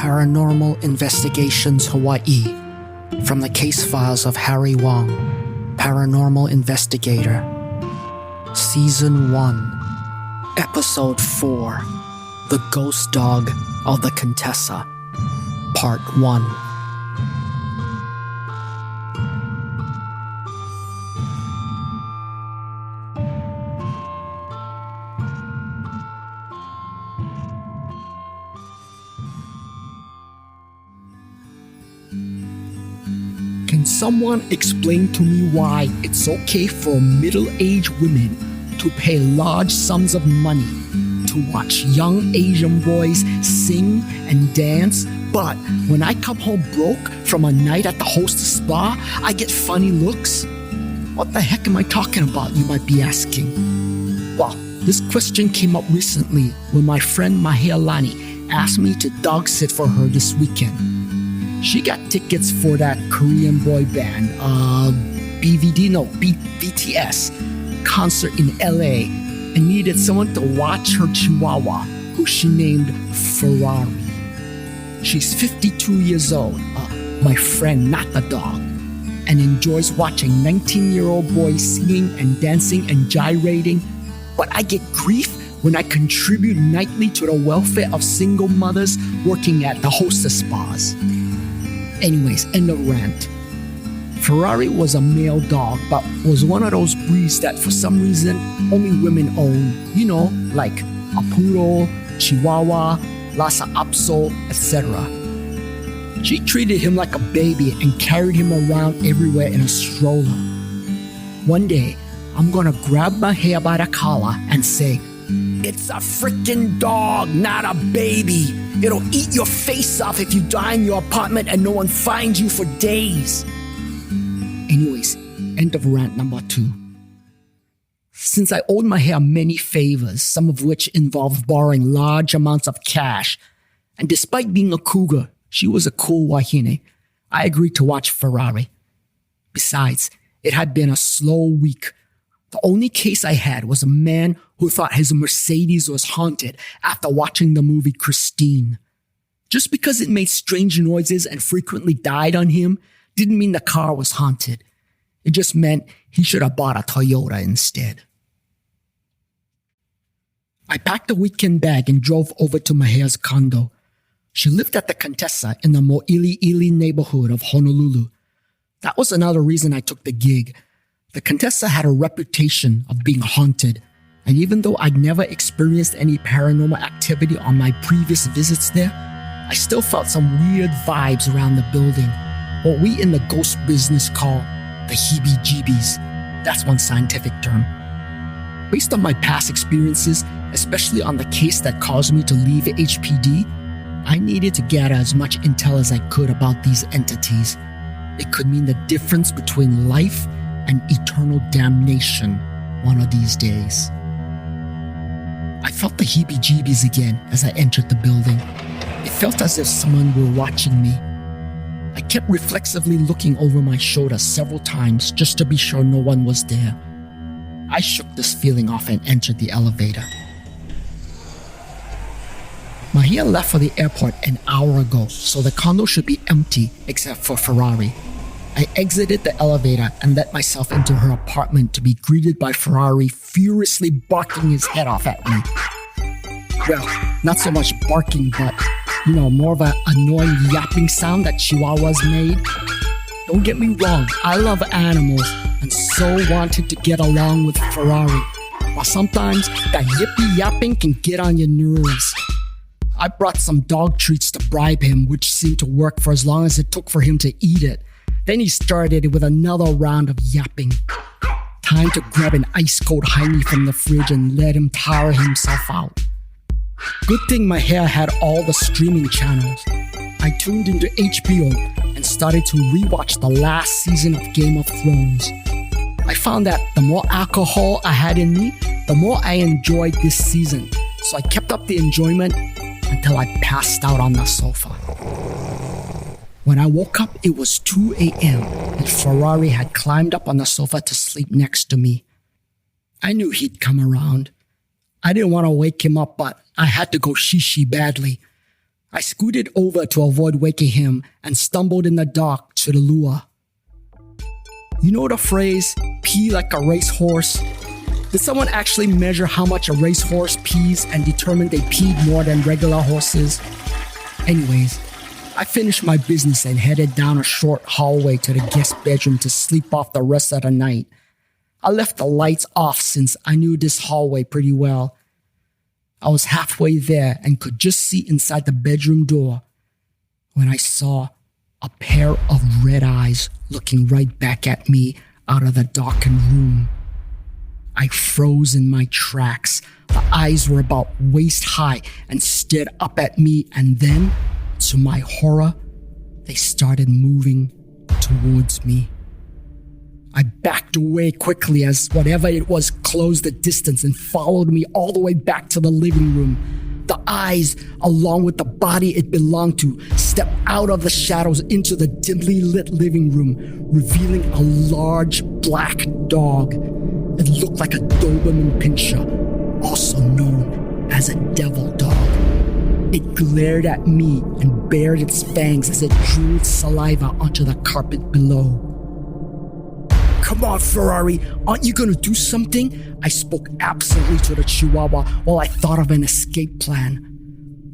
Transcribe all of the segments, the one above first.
Paranormal Investigations Hawaii, from the case files of Harry Wong, Paranormal Investigator. Season 1, Episode 4, The Ghost Dog of the Contessa, Part 1. Can someone explain to me why it's okay for middle-aged women to pay large sums of money to watch young Asian boys sing and dance, but when I come home broke from a night at the hostess spa, I get funny looks? What the heck am I talking about, you might be asking? Well, this question came up recently when my friend Mahealani asked me to dog sit for her this weekend. She got tickets for that Korean boy band, BTS concert in LA and needed someone to watch her chihuahua, who she named Ferrari. She's 52 years old, my friend, not the dog, and enjoys watching 19-year-old boys singing and dancing and gyrating. But I get grief when I contribute nightly to the welfare of single mothers working at the hostess spas. Anyways, end of rant. Ferrari was a male dog, but was one of those breeds that for some reason only women own. You know, like a poodle, chihuahua, Lhasa Apso, etc. She treated him like a baby and carried him around everywhere in a stroller. One day, I'm gonna grab my hair by the collar and say, "It's a freaking dog, not a baby. It'll eat your face off if you die in your apartment and no one finds you for days." Anyways, end of rant number 2. Since I owed my hair many favors, some of which involved borrowing large amounts of cash, and despite being a cougar, she was a cool wahine, I agreed to watch Ferrari. Besides, it had been a slow week. The only case I had was a man who thought his Mercedes was haunted after watching the movie Christine. Just because it made strange noises and frequently died on him didn't mean the car was haunted. It just meant he should have bought a Toyota instead. I packed a weekend bag and drove over to Mahea's condo. She lived at the Contessa in the Mo'iliili neighborhood of Honolulu. That was another reason I took the gig. The Contessa had a reputation of being haunted, and even though I'd never experienced any paranormal activity on my previous visits there, I still felt some weird vibes around the building, what we in the ghost business call the heebie-jeebies. That's one scientific term. Based on my past experiences, especially on the case that caused me to leave HPD, I needed to gather as much intel as I could about these entities. It could mean the difference between life and eternal damnation one of these days. I felt the heebie-jeebies again as I entered the building. It felt as if someone were watching me. I kept reflexively looking over my shoulder several times just to be sure no one was there. I shook this feeling off and entered the elevator. Mahia left for the airport an hour ago, so the condo should be empty except for Ferrari. I exited the elevator and let myself into her apartment to be greeted by Ferrari furiously barking his head off at me. Well, not so much barking, but, more of an annoying yapping sound that chihuahuas made. Don't get me wrong, I love animals and so wanted to get along with Ferrari, but sometimes that yippy yapping can get on your nerves. I brought some dog treats to bribe him, which seemed to work for as long as it took for him to eat it. Then he started with another round of yapping. Time to grab an ice-cold hiney from the fridge and let him tire himself out. Good thing my hair had all the streaming channels. I tuned into HBO and started to rewatch the last season of Game of Thrones. I found that the more alcohol I had in me, the more I enjoyed this season. So I kept up the enjoyment until I passed out on the sofa. When I woke up, it was 2 a.m. and Ferrari had climbed up on the sofa to sleep next to me. I knew he'd come around. I didn't want to wake him up, but I had to go shishi badly. I scooted over to avoid waking him and stumbled in the dark to the lure. You know the phrase, pee like a racehorse? Did someone actually measure how much a racehorse pees and determine they peed more than regular horses? Anyways, I finished my business and headed down a short hallway to the guest bedroom to sleep off the rest of the night. I left the lights off since I knew this hallway pretty well. I was halfway there and could just see inside the bedroom door when I saw a pair of red eyes looking right back at me out of the darkened room. I froze in my tracks. The eyes were about waist high and stared up at me, and then, to my horror, they started moving towards me. I backed away quickly as whatever it was closed the distance and followed me all the way back to the living room. The eyes, along with the body it belonged to, stepped out of the shadows into the dimly lit living room, revealing a large black dog. It looked like a Doberman Pinscher, also known as a devil dog. It glared at me and bared its fangs as it drew its saliva onto the carpet below. "Come on, Ferrari, aren't you gonna do something?" I spoke absently to the Chihuahua while I thought of an escape plan.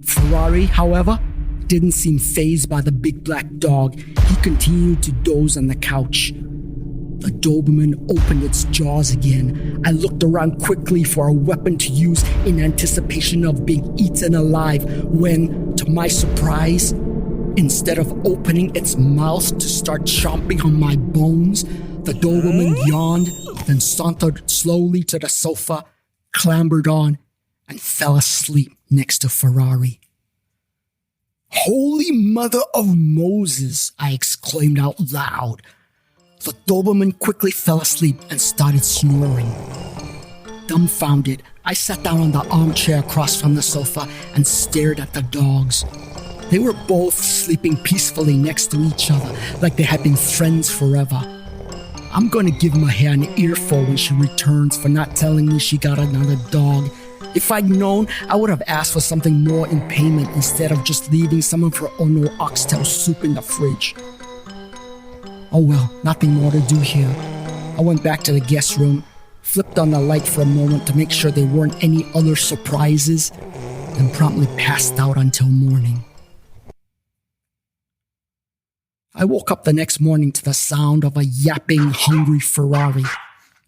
Ferrari, however, didn't seem fazed by the big black dog. He continued to doze on the couch. The Doberman opened its jaws again. I looked around quickly for a weapon to use in anticipation of being eaten alive when, to my surprise, instead of opening its mouth to start chomping on my bones, the Doberman yawned, then sauntered slowly to the sofa, clambered on, and fell asleep next to Ferrari. "Holy Mother of Moses!" I exclaimed out loud. The Doberman quickly fell asleep and started snoring. Dumbfounded, I sat down on the armchair across from the sofa and stared at the dogs. They were both sleeping peacefully next to each other, like they had been friends forever. I'm gonna give Mahia an earful when she returns for not telling me she got another dog. If I'd known, I would have asked for something more in payment instead of just leaving some of her Ono oxtail soup in the fridge. Oh well, nothing more to do here. I went back to the guest room, flipped on the light for a moment to make sure there weren't any other surprises, and promptly passed out until morning. I woke up the next morning to the sound of a yapping, hungry Ferrari.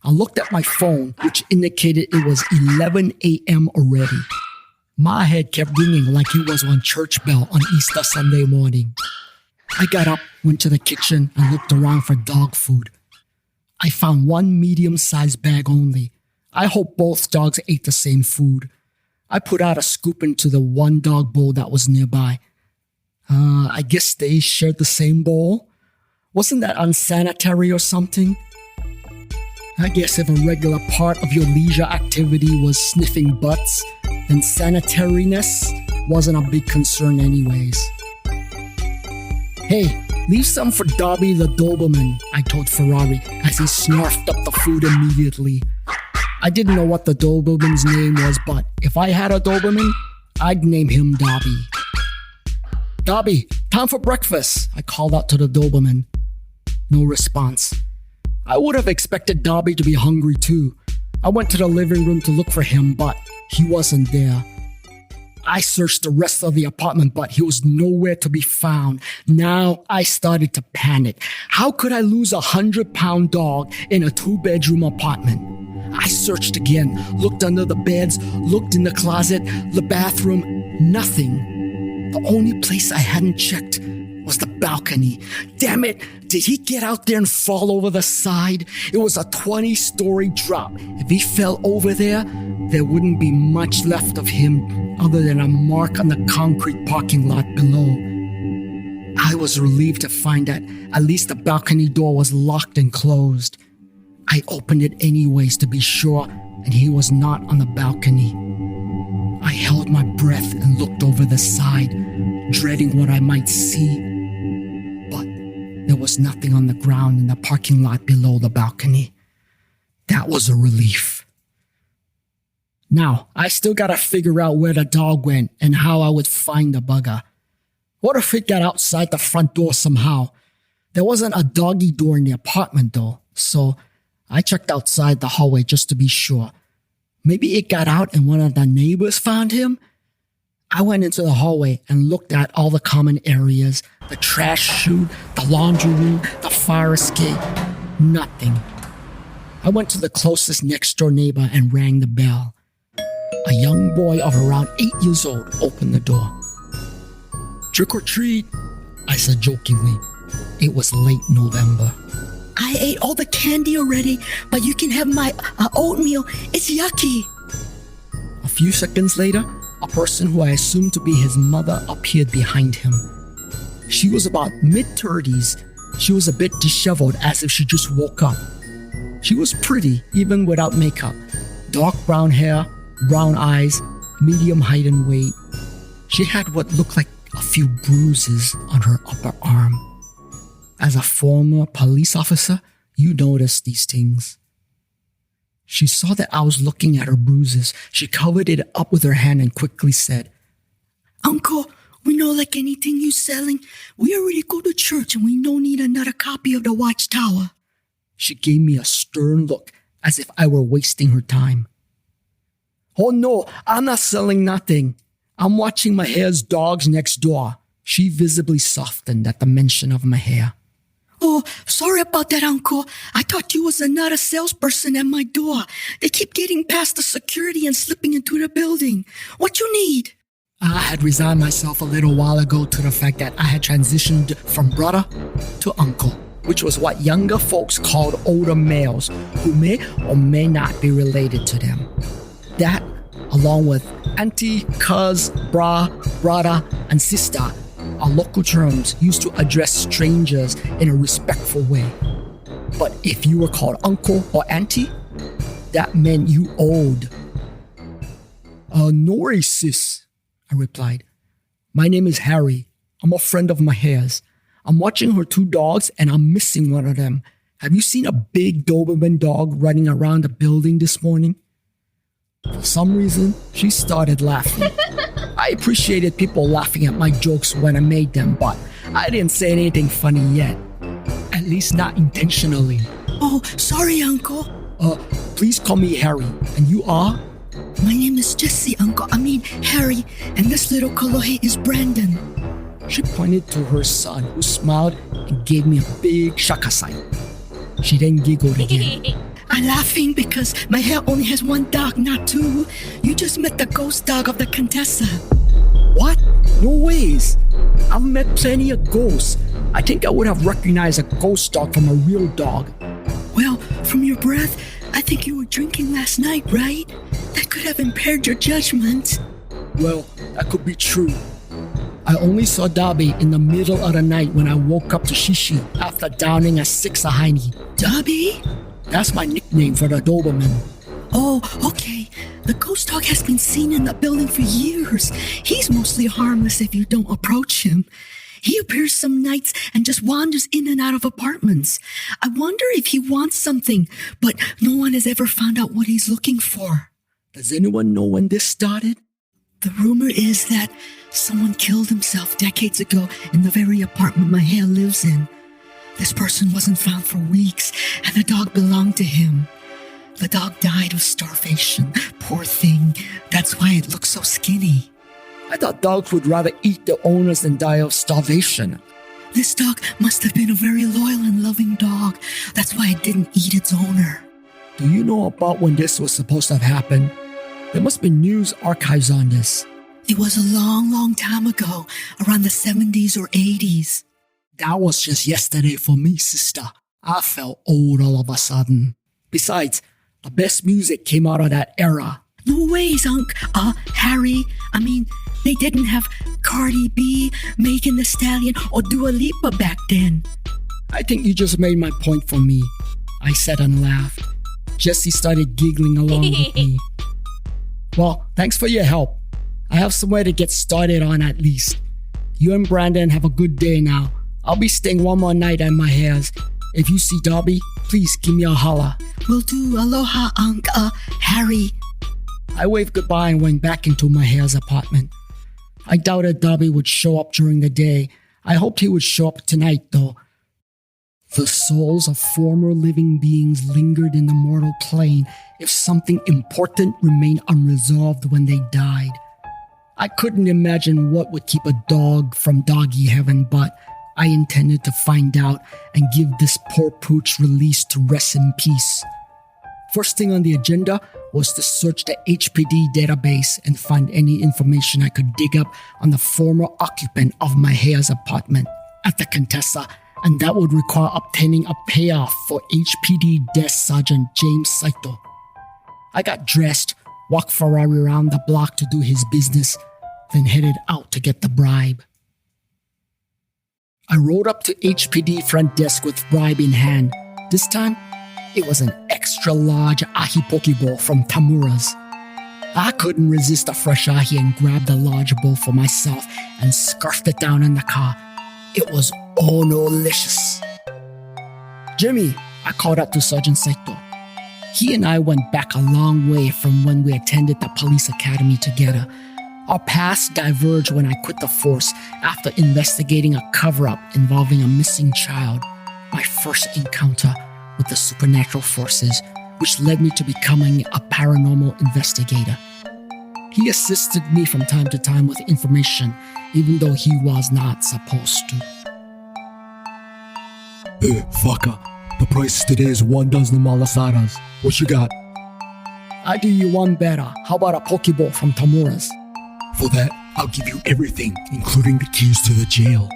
I looked at my phone, which indicated it was 11 a.m. already. My head kept ringing like it was on church bell on Easter Sunday morning. I got up, went to the kitchen, and looked around for dog food. I found one medium-sized bag only. I hope both dogs ate the same food. I put out a scoop into the one dog bowl that was nearby. I guess they shared the same bowl? Wasn't that unsanitary or something? I guess if a regular part of your leisure activity was sniffing butts, then sanitariness wasn't a big concern anyways. "Hey, leave some for Dobby the Doberman," I told Ferrari as he snarfed up the food immediately. I didn't know what the Doberman's name was, but if I had a Doberman, I'd name him Dobby. "Dobby, time for breakfast," I called out to the Doberman. No response. I would have expected Dobby to be hungry too. I went to the living room to look for him, but he wasn't there. I searched the rest of the apartment, but he was nowhere to be found. Now I started to panic. How could I lose a 100-pound dog in a 2-bedroom apartment? I searched again, looked under the beds, looked in the closet, the bathroom, nothing. The only place I hadn't checked was the balcony. Damn it, did he get out there and fall over the side? It was a 20-story drop. If he fell over there, there wouldn't be much left of him other than a mark on the concrete parking lot below. I was relieved to find that at least the balcony door was locked and closed. I opened it anyways to be sure, and he was not on the balcony. I held my breath and looked over the side, dreading what I might see. But there was nothing on the ground in the parking lot below the balcony. That was a relief. Now, I still gotta figure out where the dog went and how I would find the bugger. What if it got outside the front door somehow? There wasn't a doggy door in the apartment though, so I checked outside the hallway just to be sure. Maybe it got out and one of the neighbors found him? I went into the hallway and looked at all the common areas, the trash chute, the laundry room, the fire escape. Nothing. I went to the closest next door neighbor and rang the bell. A young boy of around 8 years old opened the door. "Trick or treat," I said jokingly. It was late November. "I ate all the candy already, but you can have my oatmeal. It's yucky." A few seconds later, a person who I assumed to be his mother appeared behind him. She was about mid-30s. She was a bit disheveled, as if she just woke up. She was pretty, even without makeup. Dark brown hair, brown eyes, medium height and weight. She had what looked like a few bruises on her upper arm. As a former police officer, you notice these things. She saw that I was looking at her bruises. She covered it up with her hand and quickly said, "Uncle, we know like anything you selling. We already go to church and we no need another copy of the Watchtower." She gave me a stern look as if I were wasting her time. "Oh no, I'm not selling nothing. I'm watching my hair's dogs next door." She visibly softened at the mention of my hair. "Oh, sorry about that, Uncle. I thought you was another salesperson at my door. They keep getting past the security and slipping into the building. What you need?" I had resigned myself a little while ago to the fact that I had transitioned from brother to uncle, which was what younger folks called older males who may or may not be related to them. That, along with auntie, cuz, bra, brother, and sister, are local terms used to address strangers in a respectful way. But if you were called uncle or auntie, that meant you owed. "No worries, sis," I replied. "My name is Harry. I'm a friend of my hair's. I'm watching her 2 dogs and I'm missing one of them. Have you seen a big Doberman dog running around the building this morning?" For some reason, she started laughing. I appreciated people laughing at my jokes when I made them, but I didn't say anything funny yet. At least not intentionally. "Oh, sorry, Uncle. Please call me Harry. And you are?" My name is Jesse, Uncle. I mean, Harry. And this little Kolohe is Brandon." She pointed to her son, who smiled and gave me a big shaka sign. She then giggled again. "I'm laughing because my hair only has 1 dog, not 2. You just met the ghost dog of the Contessa." "What? No ways. I've met plenty of ghosts. I think I would have recognized a ghost dog from a real dog." "Well, from your breath, I think you were drinking last night, right? That could have impaired your judgment." Well, that could be true. I only saw Dobby in the middle of the night when I woke up to Shishi after downing a 6-a-hiney. "Dobby?" That's my nickname for the Doberman. "Oh, okay. The ghost dog has been seen in the building for years. He's mostly harmless if you don't approach him. He appears some nights and just wanders in and out of apartments. I wonder if he wants something, but no one has ever found out what he's looking for." Does anyone know when this started? "The rumor is that someone killed himself decades ago in the very apartment my hair lives in. This person wasn't found for weeks, and the dog belonged to him. The dog died of starvation. Poor thing. That's why it looks so skinny." I thought dogs would rather eat their owners than die of starvation. "This dog must have been a very loyal and loving dog. That's why it didn't eat its owner." Do you know about when this was supposed to have happened? There must be news archives on this. "It was a long, long time ago, around the 70s or 80s. That was just yesterday for me, sister. I felt old all of a sudden. Besides, the best music came out of that era. "No ways, Unc. Harry. I mean, they didn't have Cardi B, Megan Thee Stallion, or Dua Lipa back then." I think you just made my point for me, I said and laughed. Jessie started giggling along with me. Well, thanks for your help. I have somewhere to get started on at least. You and Brandon have a good day now. I'll be staying one more night at my hair's. If you see Dobby, please give me a holla. "Will do. Aloha, Unc. Harry." I waved goodbye and went back into my hair's apartment. I doubted Dobby would show up during the day. I hoped he would show up tonight, though. The souls of former living beings lingered in the mortal plane if something important remained unresolved when they died. I couldn't imagine what would keep a dog from doggy heaven, but I intended to find out and give this poor pooch release to rest in peace. First thing on the agenda was to search the HPD database and find any information I could dig up on the former occupant of Mahea's apartment at the Contessa, and that would require obtaining a payoff for HPD Desk Sergeant James Saito. I got dressed, walked Ferrari around the block to do his business, then headed out to get the bribe. I rode up to HPD front desk with bribe in hand. This time, it was an extra large ahi poke bowl from Tamura's. I couldn't resist a fresh ahi and grabbed a large bowl for myself and scarfed it down in the car. It was oh-no-licious. Jimmy, I called out to Sergeant Saito. He and I went back a long way from when we attended the police academy together. Our paths diverged when I quit the force after investigating a cover-up involving a missing child, my first encounter with the supernatural forces, which led me to becoming a paranormal investigator. He assisted me from time to time with information, even though he was not supposed to. Hey, fucker. The price today is 1 dozen malasadas. What you got? I do you one better. How about a pokeball from Tamura's? For that, I'll give you everything, including the keys to the jail.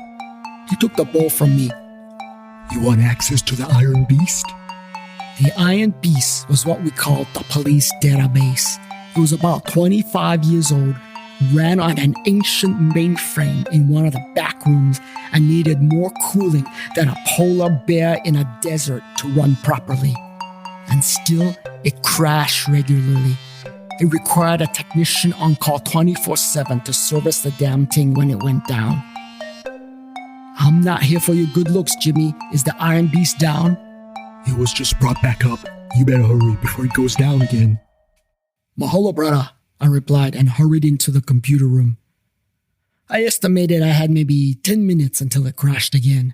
He took the bowl from me. You want access to the Iron Beast? The Iron Beast was what we called the police database. It was about 25 years old, ran on an ancient mainframe in one of the back rooms, and needed more cooling than a polar bear in a desert to run properly. And still, it crashed regularly. It required a technician on call 24/7 to service the damn thing when it went down. I'm not here for your good looks, Jimmy. Is the Iron Beast down? It was just brought back up. You better hurry before it goes down again. Mahalo, brother, I replied and hurried into the computer room. I estimated I had maybe 10 minutes until it crashed again.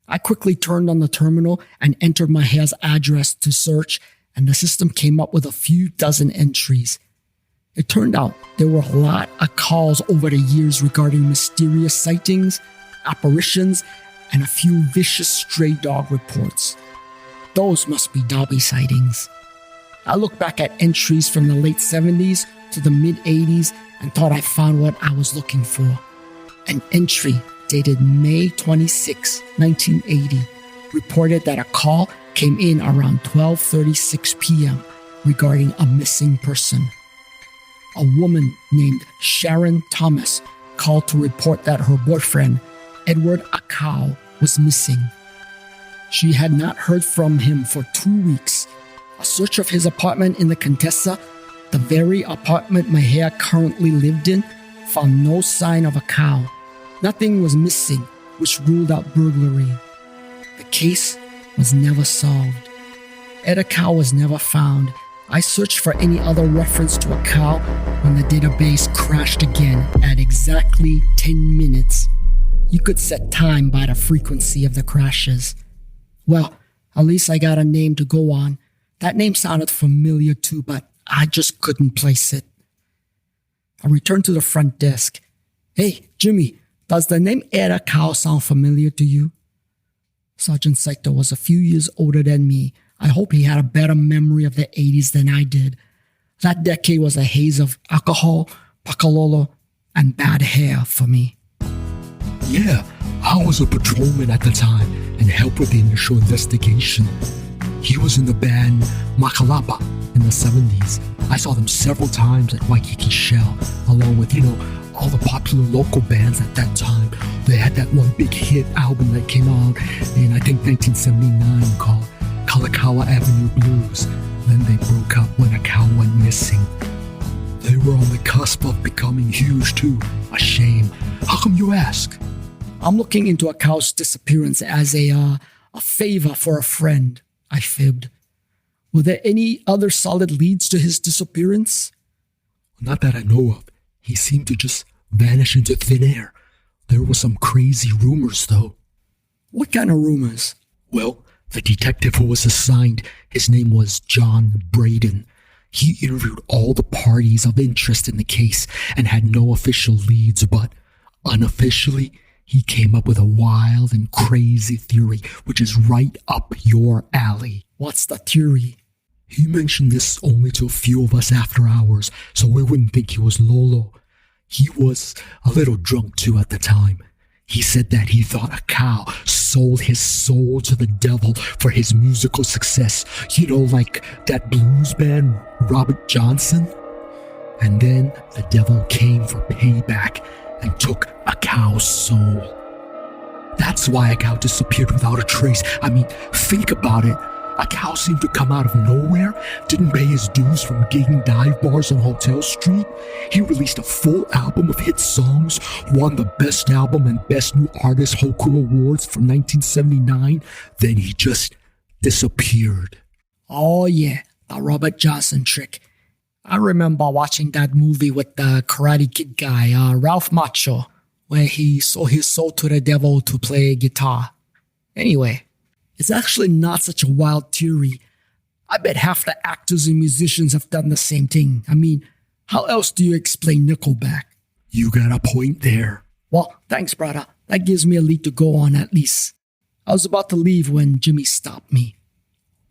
I quickly turned on the terminal and entered Mahea's address to search, and the system came up with a few dozen entries. It turned out there were a lot of calls over the years regarding mysterious sightings, apparitions, and a few vicious stray dog reports. Those must be Dobby sightings. I looked back at entries from the late 70s to the mid-80s and thought I found what I was looking for. An entry dated May 26, 1980, reported that a call came in around 12:36 p.m. regarding a missing person. A woman named Sharon Thomas called to report that her boyfriend, Edward Akau, was missing. She had not heard from him for 2 weeks. A search of his apartment in the Contessa, the very apartment Mahea currently lived in, found no sign of Akau. Nothing was missing, which ruled out burglary. The case was never solved. Ed Akau was never found. I searched for any other reference to Akau when the database crashed again at exactly 10 minutes. You could set time by the frequency of the crashes. Well, at least I got a name to go on. That name sounded familiar too, but I just couldn't place it. I returned to the front desk. Hey, Jimmy, does the name Ed Akau sound familiar to you? Sergeant Saito was a few years older than me. I hope he had a better memory of the 80s than I did. That decade was a haze of alcohol, pakalolo, and bad hair for me. Yeah, I was a patrolman at the time and helped with the initial investigation. He was in the band Makalapa in the 70s. I saw them several times at Waikiki Shell, along with, all the popular local bands at that time. They had that one big hit album that came out in, I think, 1979 called Kalakaua Avenue Blues. Then they broke up when Akau went missing. They were on the cusp of becoming huge too. A shame. How come you ask? I'm looking into Akau's disappearance as a favor for a friend, I fibbed. Were there any other solid leads to his disappearance? Not that I know of. He seemed to just vanished into thin air. There were some crazy rumors, though. What kind of rumors? Well, the detective who was assigned, his name was John Braden. He interviewed all the parties of interest in the case and had no official leads, but unofficially, he came up with a wild and crazy theory, which is right up your alley. What's the theory? He mentioned this only to a few of us after hours, so we wouldn't think he was Lolo. He was a little drunk too at the time. He said that he thought a cow sold his soul to the devil for his musical success. You know, like that blues band, Robert Johnson? And then the devil came for payback and took a cow's soul. That's why a cow disappeared without a trace. I mean, think about it. A cow seemed to come out of nowhere, didn't pay his dues from gigging dive bars on Hotel Street. He released a full album of hit songs, won the Best Album and Best New Artist Hoku Awards for 1979. Then he just disappeared. Oh yeah, the Robert Johnson trick. I remember watching that movie with the Karate Kid guy, Ralph Macchio, where he sold his soul to the devil to play guitar. Anyway, it's actually not such a wild theory. I bet half the actors and musicians have done the same thing. I mean, how else do you explain Nickelback? You got a point there. Well, thanks, brother. That gives me a lead to go on at least. I was about to leave when Jimmy stopped me.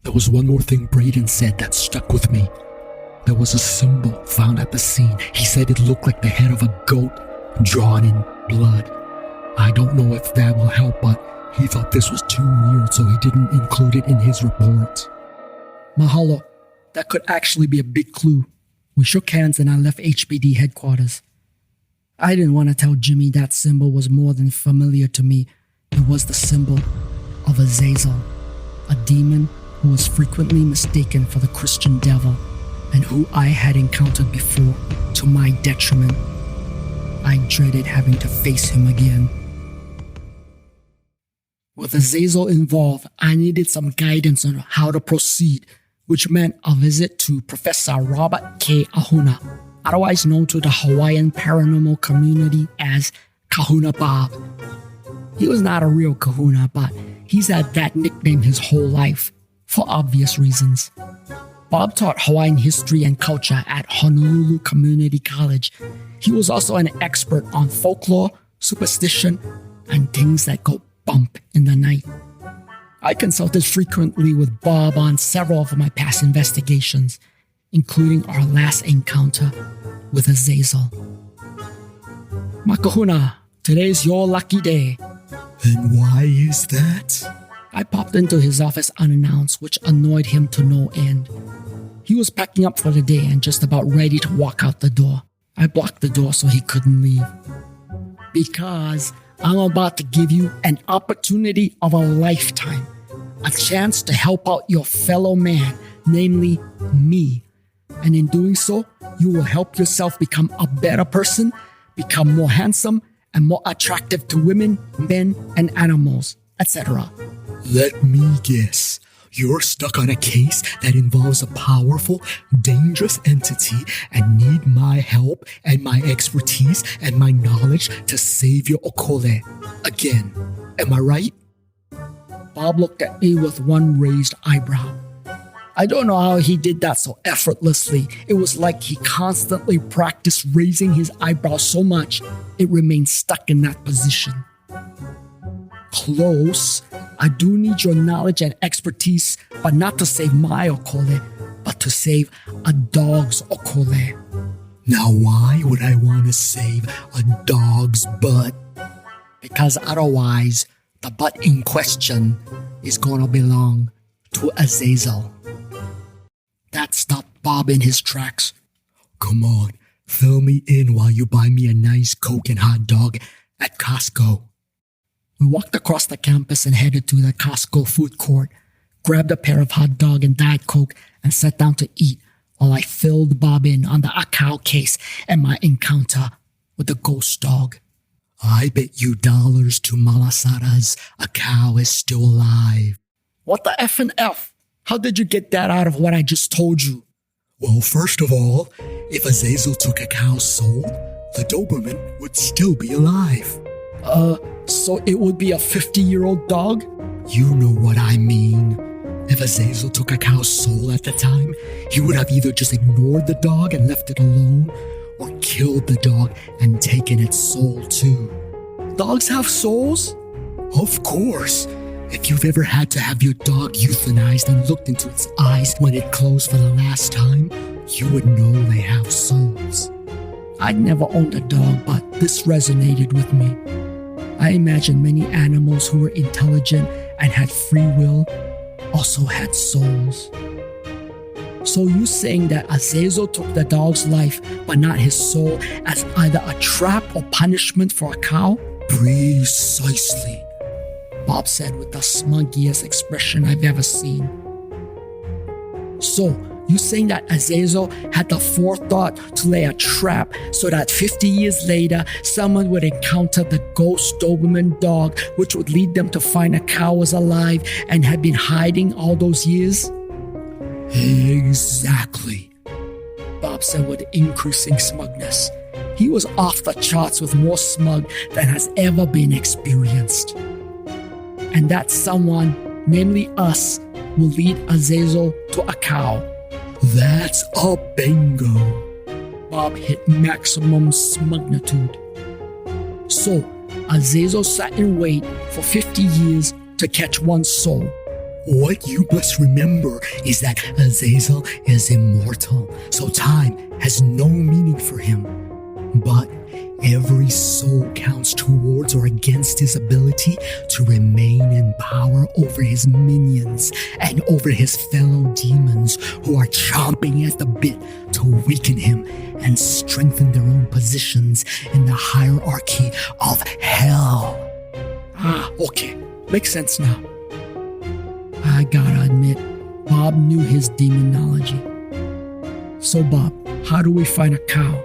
There was one more thing Braden said that stuck with me. There was a symbol found at the scene. He said it looked like the head of a goat drawn in blood. I don't know if that will help, but he thought this was too weird, so he didn't include it in his report. Mahalo. That could actually be a big clue. We shook hands and I left HBD headquarters. I didn't want to tell Jimmy that symbol was more than familiar to me. It was the symbol of Azazel, a demon who was frequently mistaken for the Christian devil and who I had encountered before to my detriment. I dreaded having to face him again. With Azazel involved, I needed some guidance on how to proceed, which meant a visit to Professor Robert K. Ahuna, otherwise known to the Hawaiian paranormal community as Kahuna Bob. He was not a real kahuna, but he's had that nickname his whole life, for obvious reasons. Bob taught Hawaiian history and culture at Honolulu Community College. He was also an expert on folklore, superstition, and things that go bump in the night. I consulted frequently with Bob on several of my past investigations, including our last encounter with Azazel. Makahuna, today's your lucky day. And why is that? I popped into his office unannounced, which annoyed him to no end. He was packing up for the day and just about ready to walk out the door. I blocked the door so he couldn't leave. Because I'm about to give you an opportunity of a lifetime. A chance to help out your fellow man, namely me. And in doing so, you will help yourself become a better person, become more handsome, and more attractive to women, men, and animals, etc. Let me guess. You're stuck on a case that involves a powerful, dangerous entity and need my help and my expertise and my knowledge to save your okole. Again, am I right? Bob looked at me with one raised eyebrow. I don't know how he did that so effortlessly. It was like he constantly practiced raising his eyebrow so much it remained stuck in that position. Close. I do need your knowledge and expertise, but not to save my okole, but to save a dog's okole. Now why would I want to save a dog's butt? Because otherwise, the butt in question is gonna belong to Azazel. That stopped Bob in his tracks. Come on, fill me in while you buy me a nice Coke and hot dog at Costco. We walked across the campus and headed to the Costco food court, grabbed a pair of hot dog and Diet Coke, and sat down to eat while I filled Bob in on the Akau case and my encounter with the ghost dog. I bet you dollars to Malasaras a cow is still alive. What the F and F? How did you get that out of what I just told you? Well, first of all, if Azazel took a cow's soul, the Doberman would still be alive. So it would be a 50-year-old dog? You know what I mean. If Azazel took a cow's soul at the time, he would have either just ignored the dog and left it alone, or killed the dog and taken its soul too. Dogs have souls? Of course. If you've ever had to have your dog euthanized and looked into its eyes when it closed for the last time, you would know they have souls. I'd never owned a dog, but this resonated with me. I imagine many animals who were intelligent and had free will also had souls. So you saying that Azazel took the dog's life but not his soul as either a trap or punishment for a cow? Precisely, Bob said with the smuggiest expression I've ever seen. So, you saying that Azazel had the forethought to lay a trap so that 50 years later, someone would encounter the ghost Doberman dog, which would lead them to find a cow was alive and had been hiding all those years? Exactly, Bob said with increasing smugness. He was off the charts with more smug than has ever been experienced. And that someone, namely us, will lead Azazel to a cow. That's a bingo. Bob hit maximum smugnitude. So, Azazel sat in wait for 50 years to catch one soul. What you must remember is that Azazel is immortal, so time has no meaning for him. But every soul counts towards or against his ability to remain in power over his minions and over his fellow demons who are chomping at the bit to weaken him and strengthen their own positions in the hierarchy of hell. Okay, makes sense now. I gotta admit, Bob knew his demonology. So Bob, how do we find a cow?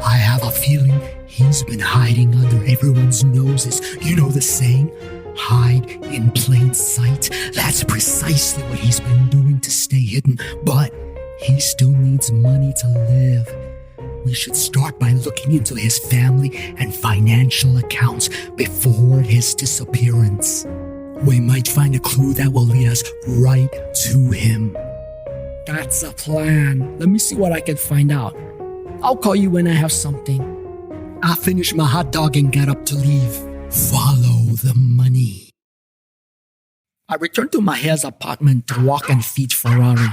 I have a feeling he's been hiding under everyone's noses. You know the saying, hide in plain sight? That's precisely what he's been doing to stay hidden, but he still needs money to live. We should start by looking into his family and financial accounts before his disappearance. We might find a clue that will lead us right to him. That's a plan. Let me see what I can find out. I'll call you when I have something. I finish my hot dog and get up to leave. Follow the money. I returned to Maher's apartment to walk and feed Ferrari.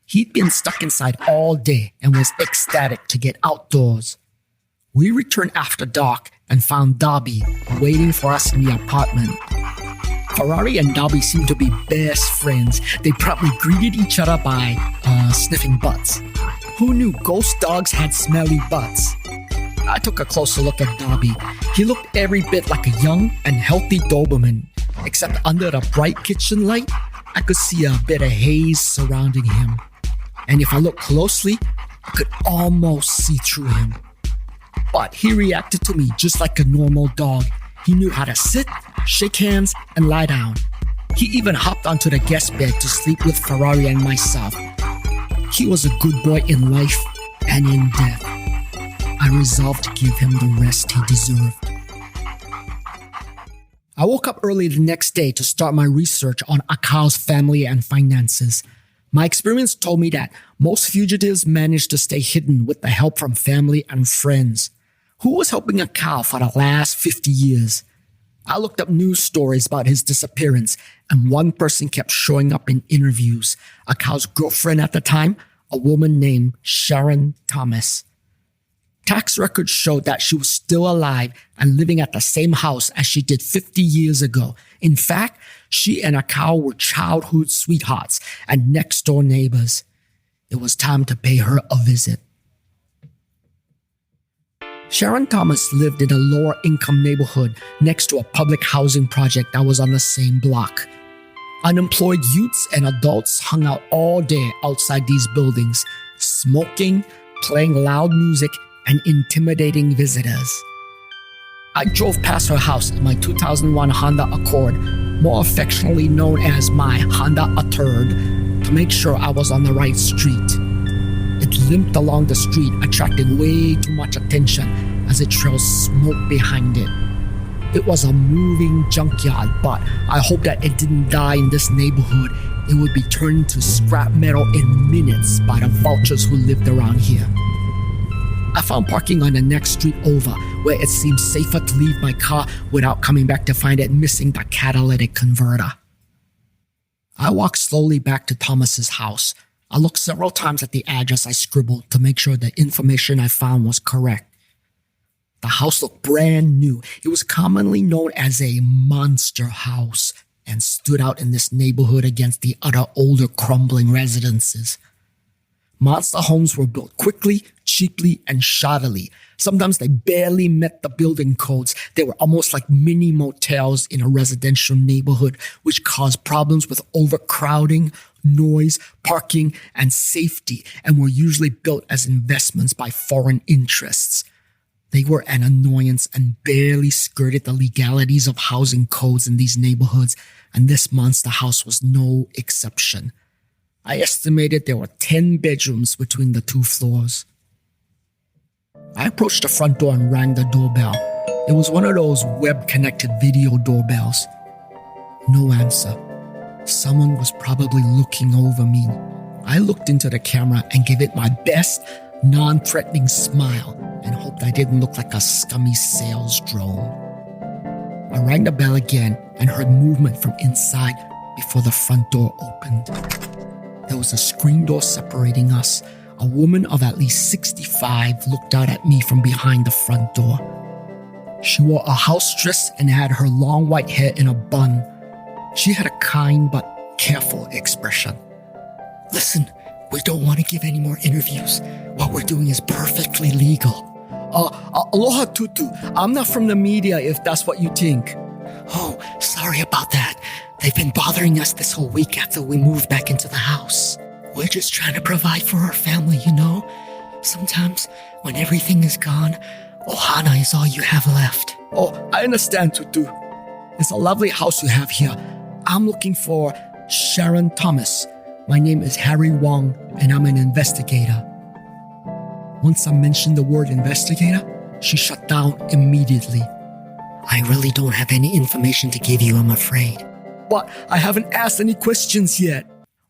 He'd been stuck inside all day and was ecstatic to get outdoors. We returned after dark and found Darby waiting for us in the apartment. Ferrari and Darby seemed to be best friends. They probably greeted each other by sniffing butts. Who knew ghost dogs had smelly butts? I took a closer look at Darby. He looked every bit like a young and healthy Doberman, except under the bright kitchen light, I could see a bit of haze surrounding him. And if I looked closely, I could almost see through him. But he reacted to me just like a normal dog. He knew how to sit, shake hands, and lie down. He even hopped onto the guest bed to sleep with Ferrari and myself. He was a good boy in life and in death. I resolved to give him the rest he deserved. I woke up early the next day to start my research on Akau's family and finances. My experience told me that most fugitives manage to stay hidden with the help from family and friends. Who was helping Akau for the last 50 years? I looked up news stories about his disappearance, and one person kept showing up in interviews. Akau's girlfriend at the time, a woman named Sharon Thomas. Tax records showed that she was still alive and living at the same house as she did 50 years ago. In fact, she and Akau were childhood sweethearts and next-door neighbors. It was time to pay her a visit. Sharon Thomas lived in a lower-income neighborhood next to a public housing project that was on the same block. Unemployed youths and adults hung out all day outside these buildings, smoking, playing loud music, and intimidating visitors. I drove past her house in my 2001 Honda Accord, more affectionately known as my Honda A-Turd, to make sure I was on the right street. It limped along the street, attracting way too much attention as it trailed smoke behind it. It was a moving junkyard, but I hope that it didn't die in this neighborhood. It would be turned to scrap metal in minutes by the vultures who lived around here. I found parking on the next street over, where it seemed safer to leave my car without coming back to find it missing the catalytic converter. I walked slowly back to Thomas's house. I looked several times at the address I scribbled to make sure the information I found was correct. The house looked brand new. It was commonly known as a monster house and stood out in this neighborhood against the other older crumbling residences. Monster homes were built quickly, cheaply, and shoddily. Sometimes they barely met the building codes. They were almost like mini motels in a residential neighborhood, which caused problems with overcrowding, noise, parking, and safety, and were usually built as investments by foreign interests. They were an annoyance and barely skirted the legalities of housing codes in these neighborhoods, and this monster house was no exception. I estimated there were 10 bedrooms between the 2 floors. I approached the front door and rang the doorbell. It was one of those web-connected video doorbells. No answer. Someone was probably looking over me. I looked into the camera and gave it my best, non-threatening smile and hoped I didn't look like a scummy sales drone. I rang the bell again and heard movement from inside before the front door opened. There was a screen door separating us. A woman of at least 65 looked out at me from behind the front door. She wore a house dress and had her long white hair in a bun. She had a kind but careful expression. Listen, we don't want to give any more interviews. What we're doing is perfectly legal. Aloha Tutu. I'm not from the media if that's what you think. Oh, sorry about that. They've been bothering us this whole week after we moved back into the house. We're just trying to provide for our family, you know? Sometimes, when everything is gone, Ohana is all you have left. Oh, I understand, Tutu. It's a lovely house you have here. I'm looking for Sharon Thomas. My name is Harry Wong, and I'm an investigator. Once I mentioned the word investigator, she shut down immediately. I really don't have any information to give you, I'm afraid. But I haven't asked any questions yet.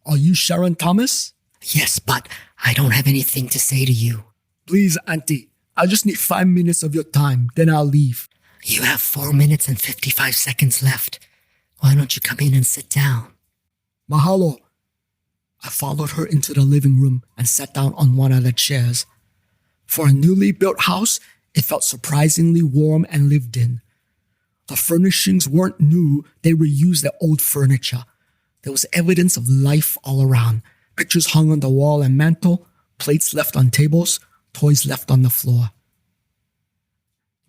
Are you Sharon Thomas? Yes, but I don't have anything to say to you. Please, Auntie. I just need 5 minutes of your time, then I'll leave. You have 4 minutes and 55 seconds left. Why don't you come in and sit down? Mahalo. I followed her into the living room and sat down on one of the chairs. For a newly built house, it felt surprisingly warm and lived in. The furnishings weren't new, they reused their old furniture. There was evidence of life all around. Pictures hung on the wall and mantel, plates left on tables, toys left on the floor.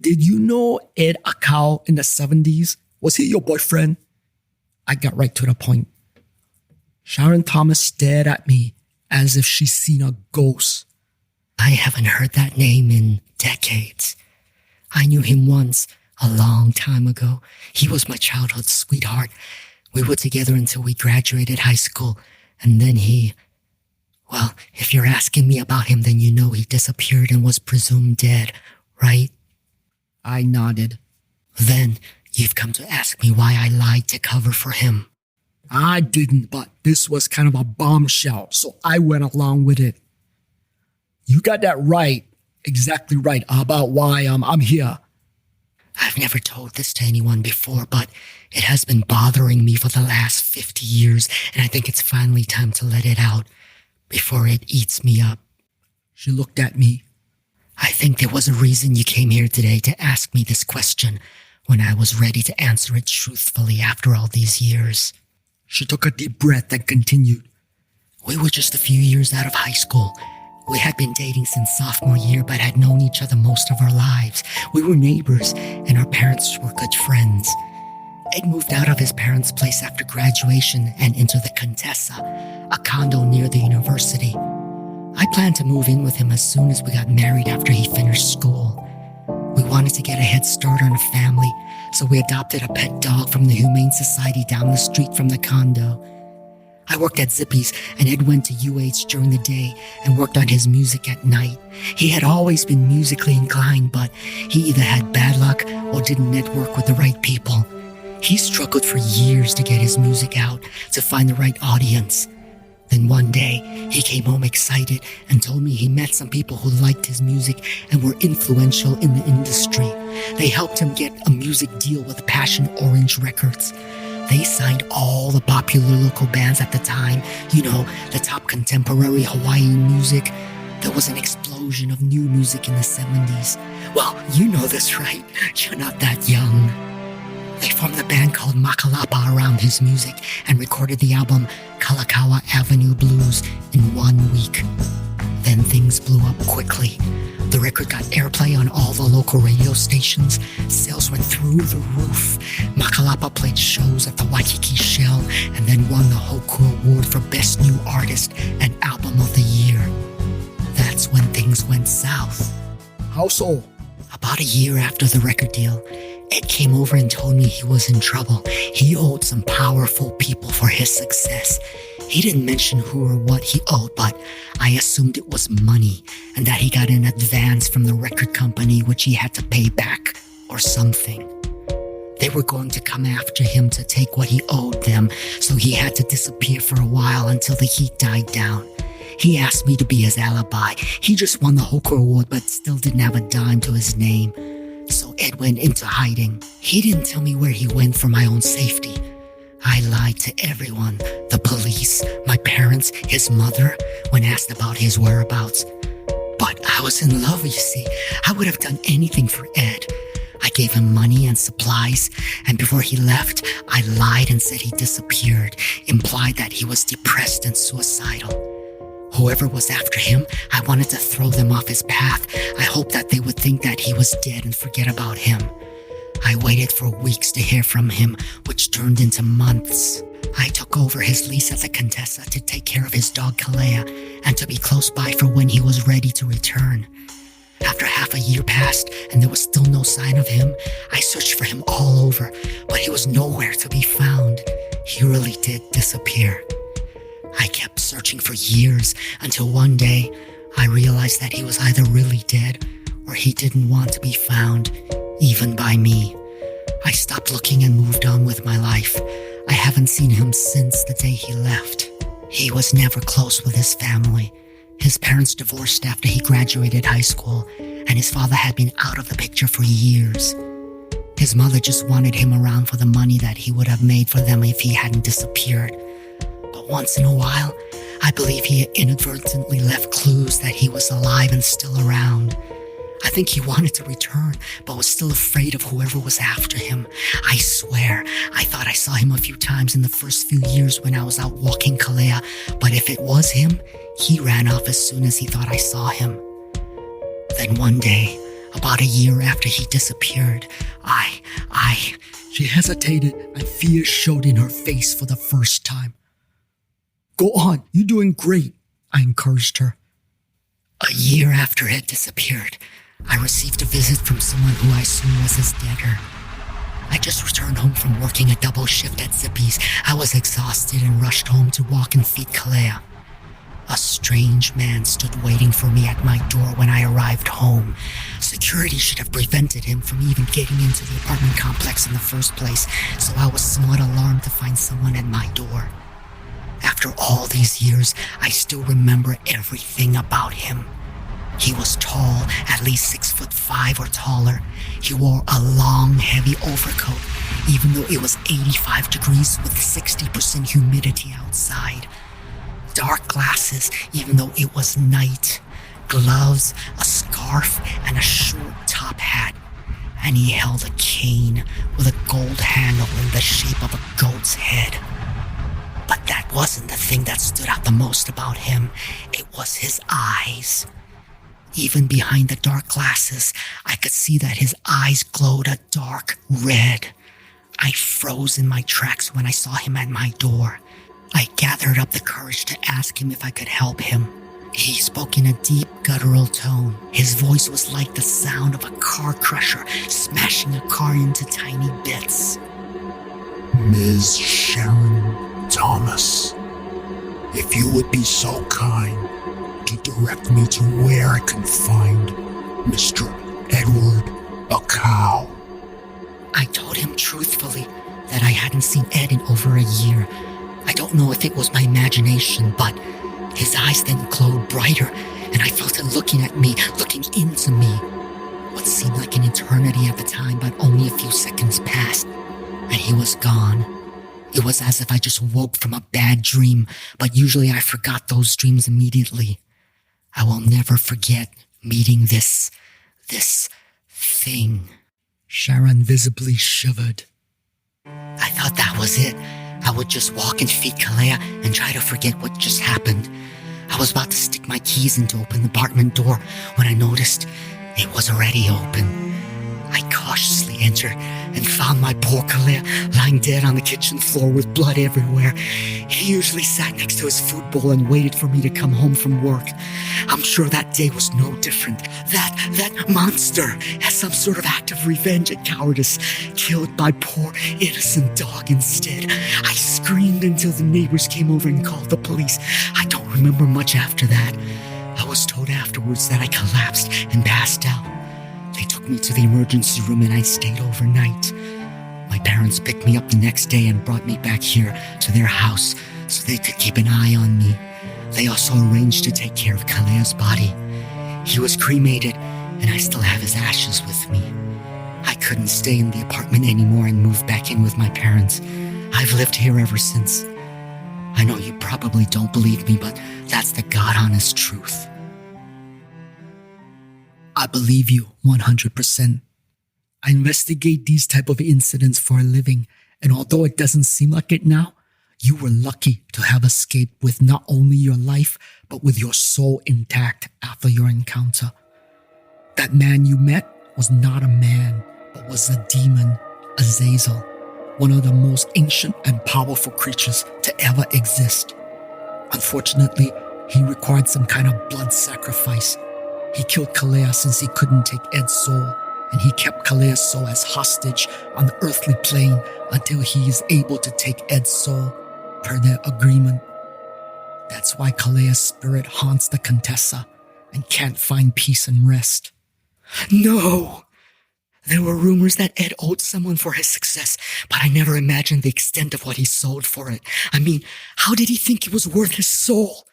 Did you know Ed Akau in the 70s? Was he your boyfriend? I got right to the point. Sharon Thomas stared at me as if she'd seen a ghost. I haven't heard that name in decades. I knew him once, a long time ago. He was my childhood sweetheart. We were together until we graduated high school, and then well, if you're asking me about him, then you know he disappeared and was presumed dead, right? I nodded. Then you've come to ask me why I lied to cover for him. I didn't, but this was kind of a bombshell, so I went along with it. You got that right, exactly right, about why I'm here. I've never told this to anyone before, but it has been bothering me for the last 50 years, and I think it's finally time to let it out before it eats me up. She looked at me. I think there was a reason you came here today to ask me this question when I was ready to answer it truthfully after all these years. She took a deep breath and continued. We were just a few years out of high school. We had been dating since sophomore year, but had known each other most of our lives. We were neighbors, and our parents were good friends. Ed moved out of his parents' place after graduation and into the Contessa, a condo near the university. I planned to move in with him as soon as we got married after he finished school. We wanted to get a head start on a family, so we adopted a pet dog from the Humane Society down the street from the condo. I worked at Zippy's, and Ed went to UH during the day and worked on his music at night. He had always been musically inclined, but he either had bad luck or didn't network with the right people. He struggled for years to get his music out, to find the right audience. Then one day, he came home excited and told me he met some people who liked his music and were influential in the industry. They helped him get a music deal with Passion Orange Records. They signed all the popular local bands at the time, the top contemporary Hawaiian music. There was an explosion of new music in the 70s. Well, you know this, right? You're not that young. They formed a band called Makalapa around his music and recorded the album Kalakaua Avenue Blues in 1 week. Then things blew up quickly. The record got airplay on all the local radio stations. Sales went through the roof. Makalapa played shows at the Waikiki Shell and then won the Hoku Award for Best New Artist and Album of the Year. That's when things went south. How so? About a year after the record deal, Ed came over and told me he was in trouble. He owed some powerful people for his success. He didn't mention who or what he owed, but I assumed it was money and that he got an advance from the record company which he had to pay back or something. They were going to come after him to take what he owed them, so he had to disappear for a while until the heat died down. He asked me to be his alibi. He just won the Hoku Award but still didn't have a dime to his name. So Ed went into hiding. He didn't tell me where he went for my own safety. I lied to everyone, the police, my parents, his mother, when asked about his whereabouts. But I was in love, you see. I would have done anything for Ed. I gave him money and supplies, and before he left, I lied and said he disappeared, implied that he was depressed and suicidal. Whoever was after him, I wanted to throw them off his path. I hoped that they would think that he was dead and forget about him. I waited for weeks to hear from him, which turned into months. I took over his lease at the Contessa to take care of his dog Kalea and to be close by for when he was ready to return. After half a year passed and there was still no sign of him, I searched for him all over, but he was nowhere to be found. He really did disappear. I kept searching for years until one day I realized that he was either really dead or he didn't want to be found, even by me. I stopped looking and moved on with my life. I haven't seen him since the day he left. He was never close with his family. His parents divorced after he graduated high school, and his father had been out of the picture for years. His mother just wanted him around for the money that he would have made for them if he hadn't disappeared. But once in a while, I believe he inadvertently left clues that he was alive and still around. I think he wanted to return, but was still afraid of whoever was after him. I swear, I thought I saw him a few times in the first few years when I was out walking Kalea, but if it was him, he ran off as soon as he thought I saw him. Then one day, about a year after he disappeared, She hesitated and fear showed in her face for the first time. Go on, you're doing great, I encouraged her. A year after Ed disappeared, I received a visit from someone who I assumed was his debtor. I just returned home from working a double shift at Zippy's. I was exhausted and rushed home to walk and feed Kalea. A strange man stood waiting for me at my door when I arrived home. Security should have prevented him from even getting into the apartment complex in the first place, so I was somewhat alarmed to find someone at my door. After all these years, I still remember everything about him. He was tall, at least 6'5" or taller. He wore a long, heavy overcoat, even though it was 85 degrees with 60% humidity outside. Dark glasses, even though it was night. Gloves, a scarf, and a short top hat. And he held a cane with a gold handle in the shape of a goat's head. But that wasn't the thing that stood out the most about him. It was his eyes. Even behind the dark glasses, I could see that his eyes glowed a dark red. I froze in my tracks when I saw him at my door. I gathered up the courage to ask him if I could help him. He spoke in a deep, guttural tone. His voice was like the sound of a car crusher smashing a car into tiny bits. Ms. Sharon Thomas, if you would be so kind to direct me to where I can find Mr. Edward Acow. I told him truthfully that I hadn't seen Ed in over a year. I don't know if it was my imagination, but his eyes then glowed brighter, and I felt it looking at me, looking into me. What seemed like an eternity at the time, but only a few seconds passed, and he was gone. It was as if I just woke from a bad dream, but usually I forgot those dreams immediately. I will never forget meeting this thing. Sharon visibly shivered. I thought that was it. I would just walk and feed Kalea and try to forget what just happened. I was about to stick my keys in to open the apartment door when I noticed it was already open. I cautiously entered and found my poor Kalea lying dead on the kitchen floor with blood everywhere. He usually sat next to his food bowl and waited for me to come home from work. I'm sure that day was no different. That monster has some sort of act of revenge and cowardice, killed my poor innocent dog instead. I screamed until the neighbors came over and called the police. I don't remember much after that. I was told afterwards that I collapsed and passed out. They took me to the emergency room and I stayed overnight. My parents picked me up the next day and brought me back here to their house so they could keep an eye on me. They also arranged to take care of Kalea's body. He was cremated and I still have his ashes with me. I couldn't stay in the apartment anymore and moved back in with my parents. I've lived here ever since. I know you probably don't believe me, but that's the God-honest truth. I believe you 100%. I investigate these type of incidents for a living, and although it doesn't seem like it now, you were lucky to have escaped with not only your life, but with your soul intact after your encounter. That man you met was not a man, but was a demon, Azazel, one of the most ancient and powerful creatures to ever exist. Unfortunately, he required some kind of blood sacrifice. He killed Kalea since he couldn't take Ed's soul, and he kept Kalea's soul as hostage on the earthly plane until he is able to take Ed's soul, per their agreement. That's why Kalea's spirit haunts the Contessa and can't find peace and rest. No! There were rumors that Ed owed someone for his success, but I never imagined the extent of what he sold for it. I mean, how did he think it was worth his soul?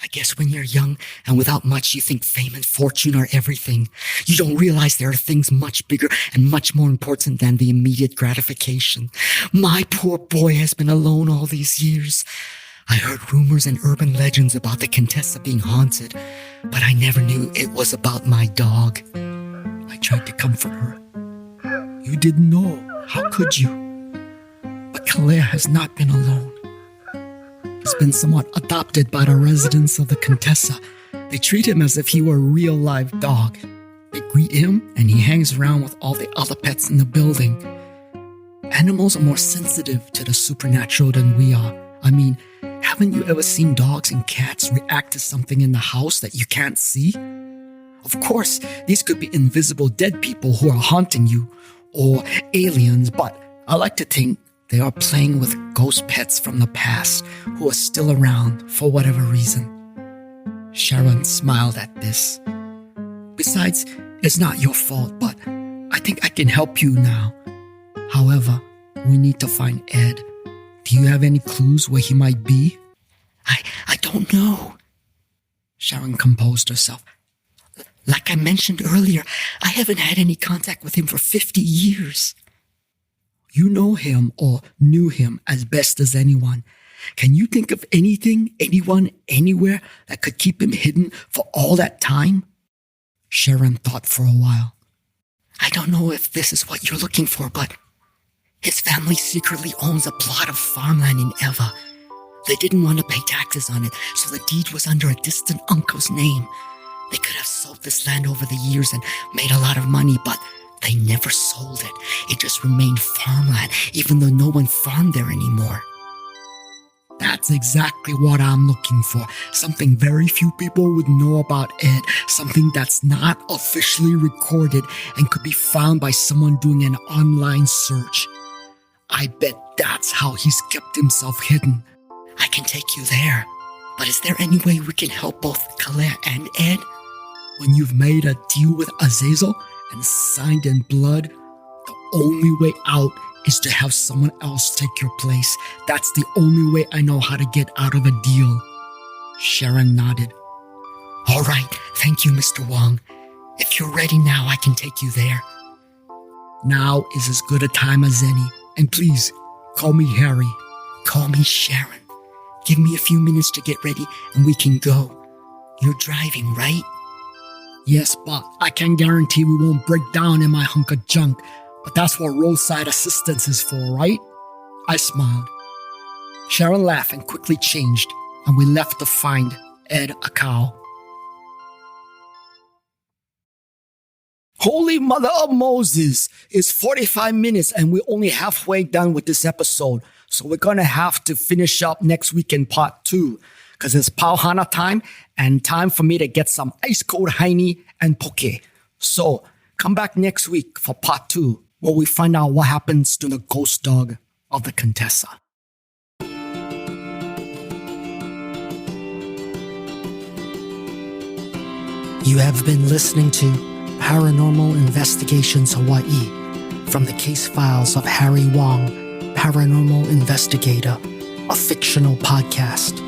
I guess when you're young and without much, you think fame and fortune are everything. You don't realize there are things much bigger and much more important than the immediate gratification. My poor boy has been alone all these years. I heard rumors and urban legends about the Contessa being haunted, but I never knew it was about my dog. I tried to comfort her. You didn't know. How could you? But Kalea has not been alone. He's been somewhat adopted by the residents of the Contessa. They treat him as if he were a real live dog. They greet him and he hangs around with all the other pets in the building. Animals are more sensitive to the supernatural than we are. I mean, haven't you ever seen dogs and cats react to something in the house that you can't see? Of course, these could be invisible dead people who are haunting you, or aliens, but I like to think they are playing with ghost pets from the past who are still around for whatever reason. Sharon smiled at this. Besides, it's not your fault, but I think I can help you now. However, we need to find Ed. Do you have any clues where he might be? I don't know. Sharon composed herself. Like I mentioned earlier, I haven't had any contact with him for 50 years. You know him or knew him as best as anyone. Can you think of anything, anyone, anywhere that could keep him hidden for all that time? Sharon thought for a while. I don't know if this is what you're looking for, but his family secretly owns a plot of farmland in Eva. They didn't want to pay taxes on it, so the deed was under a distant uncle's name. They could have sold this land over the years and made a lot of money, but they never sold it. It just remained farmland, even though no one farmed there anymore. That's exactly what I'm looking for. Something very few people would know about Ed. Something that's not officially recorded and could be found by someone doing an online search. I bet that's how he's kept himself hidden. I can take you there. But is there any way we can help both Claire and Ed? When you've made a deal with Azazel and signed in blood, the only way out is to have someone else take your place. That's the only way I know how to get out of a deal. Sharon nodded. All right, thank you, Mr. Wong. If you're ready now, I can take you there. Now is as good a time as any. And please, call me Harry. Call me Sharon. Give me a few minutes to get ready and we can go. You're driving, right? Yes, but I can't guarantee we won't break down in my hunk of junk. But that's what roadside assistance is for, right? I smiled. Sharon laughed and quickly changed, and we left to find Ed Akau. Holy Mother of Moses! It's 45 minutes and we're only halfway done with this episode. So we're going to have to finish up next week in part 2. Because it's Pauhana time and time for me to get some ice cold Heine and poke. So come back next week for part 2, where we find out what happens to the ghost dog of the Contessa. You have been listening to Paranormal Investigations Hawaii from the case files of Harry Wong, Paranormal Investigator, a fictional podcast.